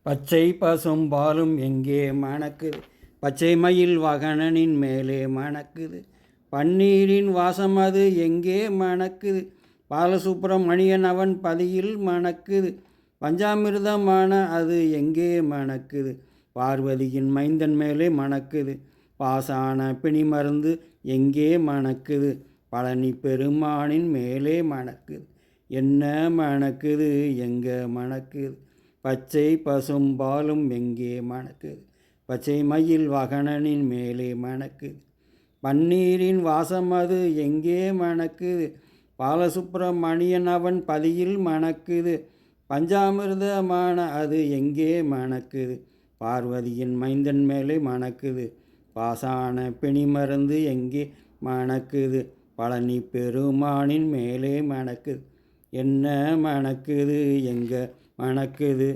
பச்சை பசும் பாலும் எங்கே மணக்குது, பச்சை மயில் வாகனனின் மேலே மணக்குது, பன்னீரின் வாசம் அது எங்கே மணக்குது, பாலசுப்பிரமணியன் அவன் பதியில் மணக்குது, பஞ்சாமிர்தமான அது எங்கே மணக்குது, பார்வதியின் மைந்தன் மேலே மணக்குது, பாசான பிணி மருந்து எங்கே மணக்குது, பழனி பெருமானின் மேலே மணக்குது, என்ன மணக்குது எங்க மணக்குது, பச்சை பசும் பாலும் எங்கே மணக்குது, பச்சை மயில் வாகனனின் மேலே மணக்குது, பன்னீரின் வாசம் அது எங்கே மணக்குது, பாலசுப்பிரமணியன் அவன் பதியில் மணக்குது, பஞ்சாமிர்தமான அது எங்கே மணக்குது, பார்வதியின் மைந்தன் மேலே மணக்குது, பாசான பிணி மருந்து எங்கே மணக்குது, பழனி பெருமானின் மேலே மணக்குது, என்ன மணக்குது எங்க மணக்குது.